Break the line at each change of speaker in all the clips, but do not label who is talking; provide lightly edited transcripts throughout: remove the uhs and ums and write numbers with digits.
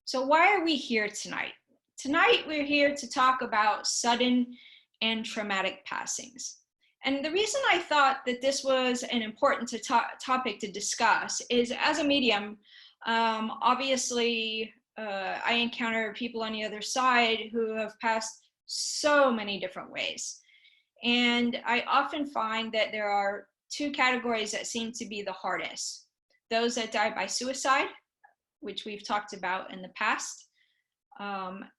So why are we here tonight? Tonight we're here to talk about sudden and traumatic passings. And the reason I thought that this was an important topic to discuss is, as a medium, obviously I encounter people on the other side who have passed so many different ways. And I often find that there are two categories that seem to be the hardest. Those that die by suicide, which we've talked about in the past,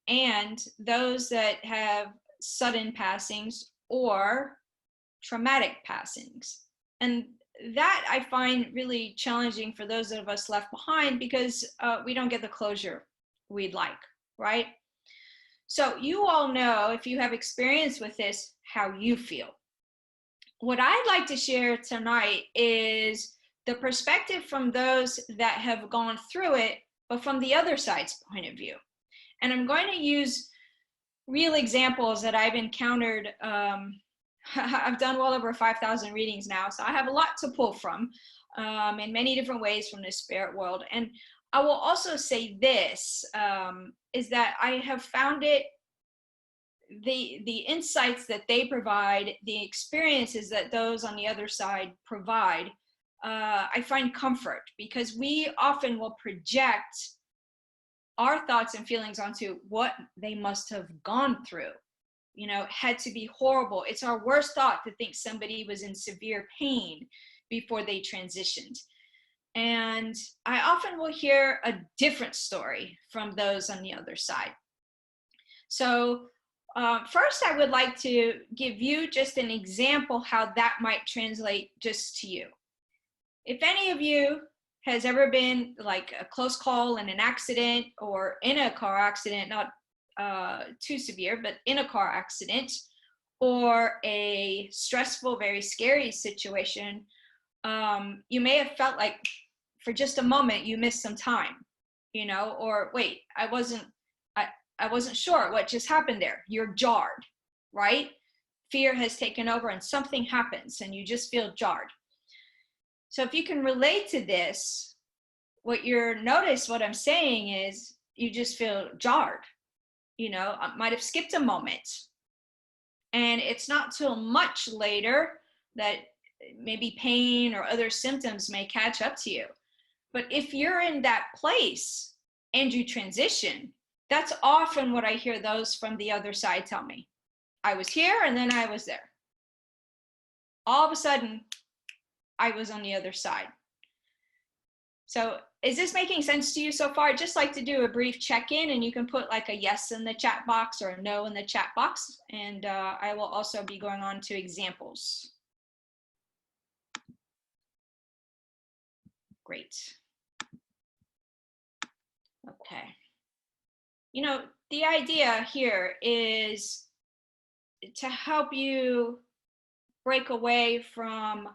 and those that have sudden passings or traumatic passings. And that I find really challenging for those of us left behind because we don't get the closure we'd like, right? So you all know, if you have experience with this, how you feel. What I'd like to share tonight is the perspective from those that have gone through it, but from the other side's point of view. And I'm going to use real examples that I've encountered. I've done well over 5,000 readings now, so I have a lot to pull from in many different ways from the spirit world. And I will also say this, is that I have found it, the insights that they provide, the experiences that those on the other side provide, I find comfort, because we often will project our thoughts and feelings onto what they must have gone through. You know, it had to be horrible. It's our worst thought to think somebody was in severe pain before they transitioned. And I often will hear a different story from those on the other side. So first, I would like to give you just an example how that might translate just to you. If any of you has ever been like a close call in an accident or in a car accident, not too severe, but in a car accident, or a stressful, very scary situation, you may have felt like for just a moment you missed some time, you know, or wait, I wasn't sure what just happened there. You're jarred, right? Fear has taken over and something happens and you just feel jarred. So if you can relate to this, what I'm saying is you just feel jarred. You know, I might have skipped a moment. And it's not till much later that maybe pain or other symptoms may catch up to you. But if you're in that place and you transition, that's often what I hear those from the other side tell me. I was here and then I was there. All of a sudden, I was on the other side. So is this making sense to you so far? I'd just like to do a brief check-in, and you can put like a yes in the chat box or a no in the chat box. And I will also be going on to examples. Great. Okay. You know, the idea here is to help you break away from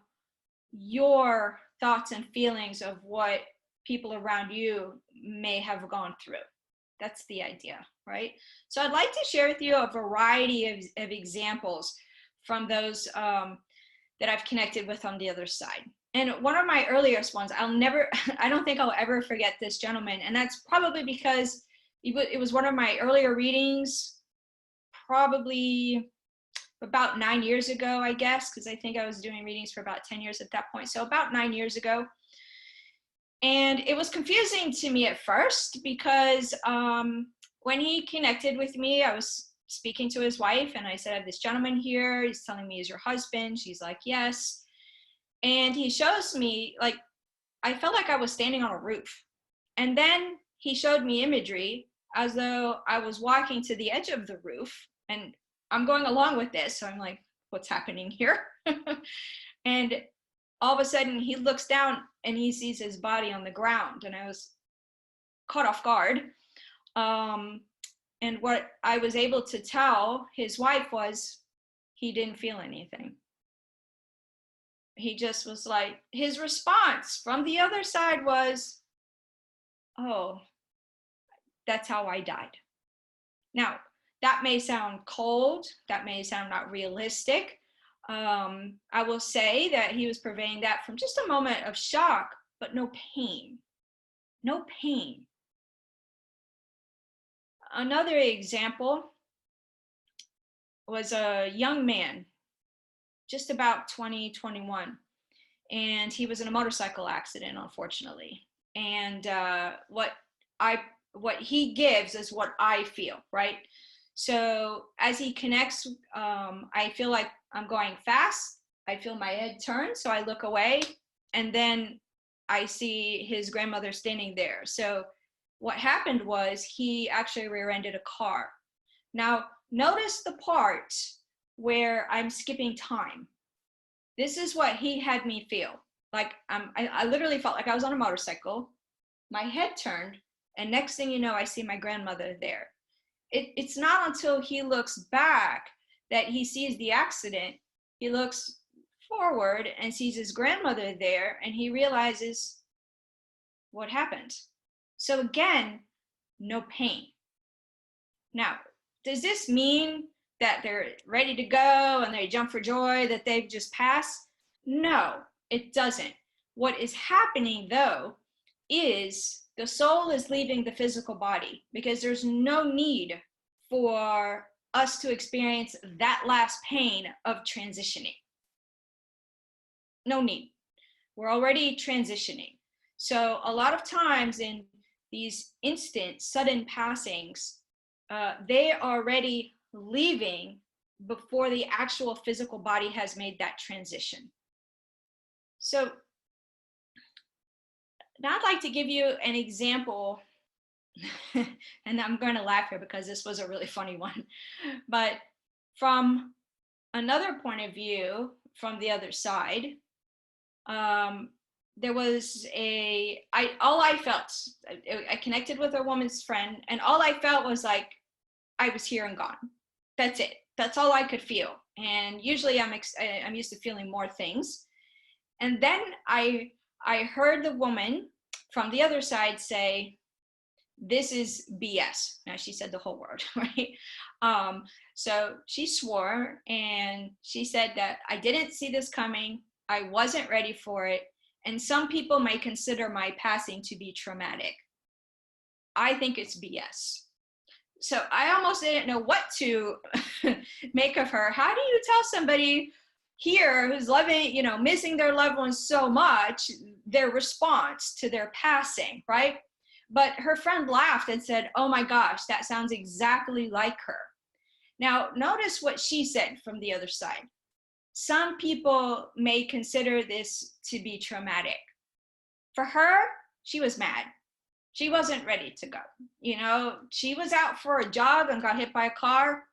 your thoughts and feelings of what people around you may have gone through. That's the idea, right? So I'd like to share with you a variety of examples from those that I've connected with on the other side. And one of my earliest ones, I don't think I'll ever forget this gentleman. And that's probably because it was one of my earlier readings, probably about 9 years ago, I guess, because I think I was doing readings for about 10 years at that point. So about 9 years ago. And it was confusing to me at first because when he connected with me, I was speaking to his wife and I said, I have this gentleman here. He's telling me he's your husband. She's like, yes. And he shows me, like, I felt like I was standing on a roof. And then he showed me imagery as though I was walking to the edge of the roof, and I'm going along with this. So I'm like, what's happening here? And all of a sudden he looks down and he sees his body on the ground, and I was caught off guard. And what I was able to tell his wife was he didn't feel anything. He just was like, his response from the other side was, oh, that's how I died. Now, that may sound cold, that may sound not realistic. I will say that he was purveying that from just a moment of shock, but no pain. No pain. Another example was a young man, just about 20, 21, and he was in a motorcycle accident, unfortunately. And what he gives is what I feel, right? So as he connects, I feel like I'm going fast. I feel my head turn, so I look away, and then I see his grandmother standing there. So what happened was he actually rear-ended a car. Now, notice the part where I'm skipping time. This is what he had me feel. Like I literally felt like I was on a motorcycle. My head turned, and next thing you know, I see my grandmother there. It's not until he looks back that he sees the accident. He looks forward and sees his grandmother there, and he realizes what happened. So again, no pain. Now, does this mean that they're ready to go and they jump for joy that they've just passed? No, it doesn't. What is happening though is the soul is leaving the physical body because there's no need for us to experience that last pain of transitioning. No need. We're already transitioning. So a lot of times in these instant, sudden passings, they are already leaving before the actual physical body has made that transition. So now I'd like to give you an example, and I'm going to laugh here because this was a really funny one, but from another point of view, from the other side, there was all I felt, I connected with a woman's friend, and all I felt was like I was here and gone. That's it. That's all I could feel. And usually I'm used to feeling more things. And then I heard the woman from the other side say, "This is BS." Now she said the whole word, right? So she swore and she said that I didn't see this coming. I wasn't ready for it. And some people may consider my passing to be traumatic. I think it's BS. So I almost didn't know what to make of her. How do you tell somebody here who's loving, missing their loved ones so much, their response to their passing, right? But her friend laughed and said, "Oh my gosh, that sounds exactly like her." Now, notice what she said from the other side. Some people may consider this to be traumatic. For her, she was mad. She wasn't ready to go. She was out for a jog and got hit by a car,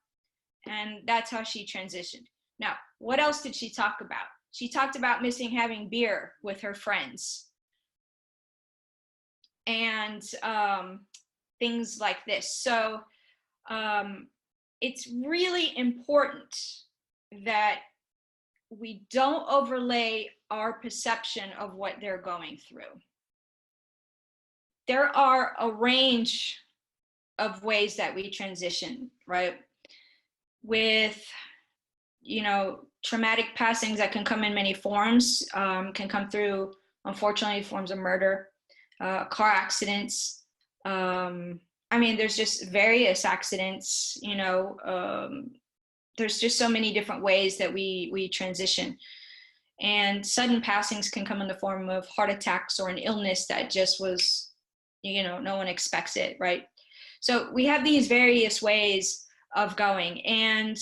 and that's how she transitioned. Now, what else did she talk about? She talked about missing having beer with her friends and things like this. So it's really important that we don't overlay our perception of what they're going through. There are a range of ways that we transition, right? With, traumatic passings that can come in many forms, can come through, unfortunately, forms of murder, car accidents. There's just various accidents, there's just so many different ways that we transition. And sudden passings can come in the form of heart attacks or an illness that just was, no one expects it, right? So we have these various ways of going. And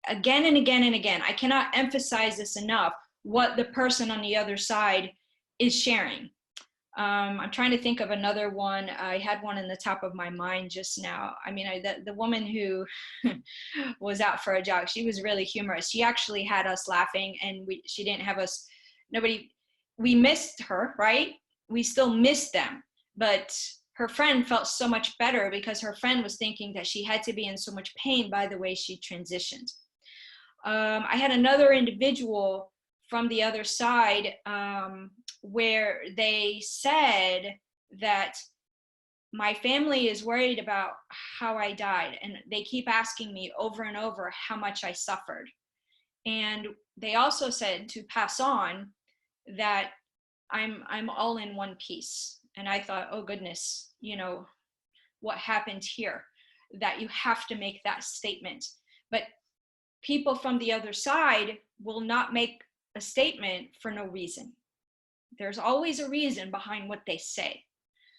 again and again and again, I cannot emphasize this enough, what the person on the other side is sharing. I'm trying to think of another one. I had one in the top of my mind just now. The woman who was out for a jog, she was really humorous. She actually had us laughing, and she didn't have us, we missed her, right? We still missed them, but her friend felt so much better because her friend was thinking that she had to be in so much pain by the way she transitioned. I had another individual from the other side where they said that my family is worried about how I died, and they keep asking me over and over how much I suffered. And they also said to pass on that I'm all in one piece. And I thought, oh goodness, what happened here? that you have to make that statement. But people from the other side will not make a statement for no reason. There's always a reason behind what they say.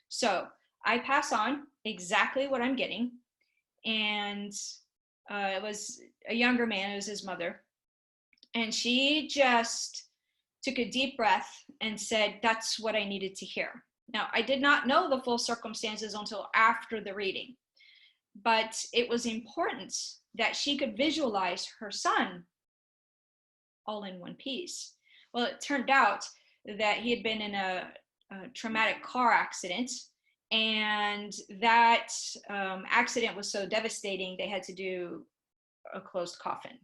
So I pass on exactly what I'm getting. And it was a younger man, it was his mother. And she just took a deep breath and said, that's what I needed to hear. Now, I did not know the full circumstances until after the reading, but it was important that she could visualize her son all in one piece. Well, it turned out that he had been in a traumatic car accident, and that accident was so devastating they had to do a closed coffin.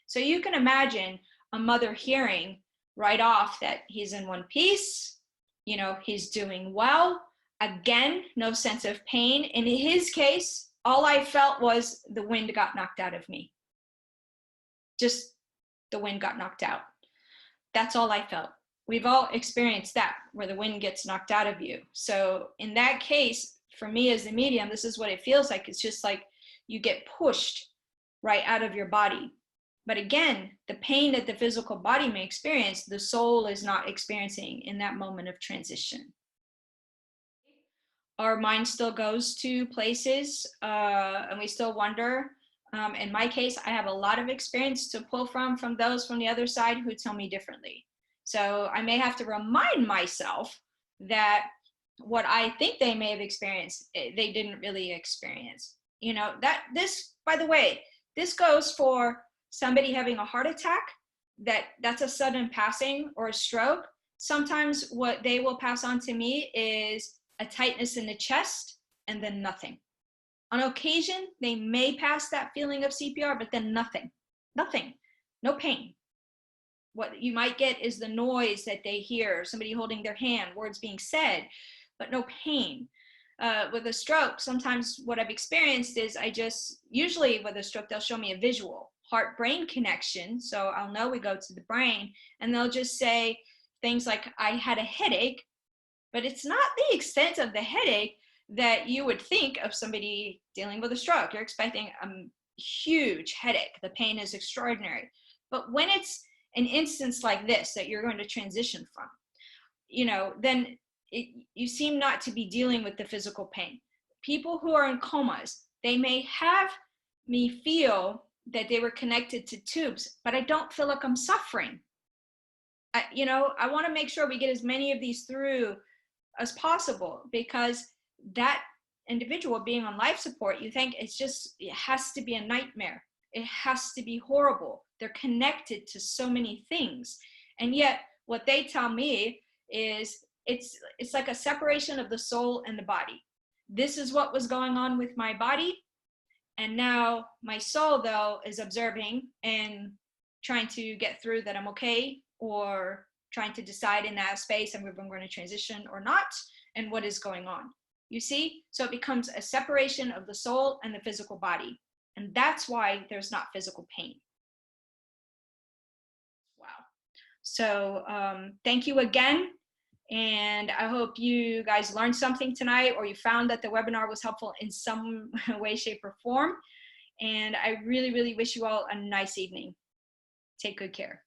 So you can imagine a mother hearing right off that he's in one piece, you know, he's doing well. Again, no sense of pain. In his case, all I felt was the wind got knocked out of me. Just the wind got knocked out. That's all I felt. We've all experienced that, where the wind gets knocked out of you. So in that case, for me as a medium, this is what it feels like. It's just like you get pushed right out of your body. But again, the pain that the physical body may experience, the soul is not experiencing in that moment of transition. Our mind still goes to places, and we still wonder. In my case, I have a lot of experience to pull from those from the other side who tell me differently. So I may have to remind myself that what I think they may have experienced, they didn't really experience. You know, that this, by the way, this goes for somebody having a heart attack, that's a sudden passing, or a stroke. Sometimes what they will pass on to me is a tightness in the chest and then nothing. On occasion, they may pass that feeling of CPR, but then nothing, no pain. What you might get is the noise that they hear, somebody holding their hand, words being said, but no pain. With a stroke, sometimes what I've experienced is usually with a stroke, they'll show me a visual heart-brain connection. So I'll know we go to the brain, and they'll just say things like, I had a headache, but it's not the extent of the headache that you would think of somebody dealing with a stroke. You're expecting a huge headache. The pain is extraordinary. But when it's an instance like this that you're going to transition from, you know, then you seem not to be dealing with the physical pain. People who are in comas, they may have me feel that they were connected to tubes, but I don't feel like I'm suffering. I want to make sure we get as many of these through as possible, because that individual being on life support, you think it has to be a nightmare. It has to be horrible. They're connected to so many things. And yet what they tell me is it's like a separation of the soul and the body. This is what was going on with my body. And now my soul, though, is observing and trying to get through that I'm okay, or trying to decide in that space if I'm going to transition or not, and what is going on. You see? So it becomes a separation of the soul and the physical body. And that's why there's not physical pain. Wow. So thank you again. And I hope you guys learned something tonight, or you found that the webinar was helpful in some way, shape, or form. And I really, really wish you all a nice evening. Take good care.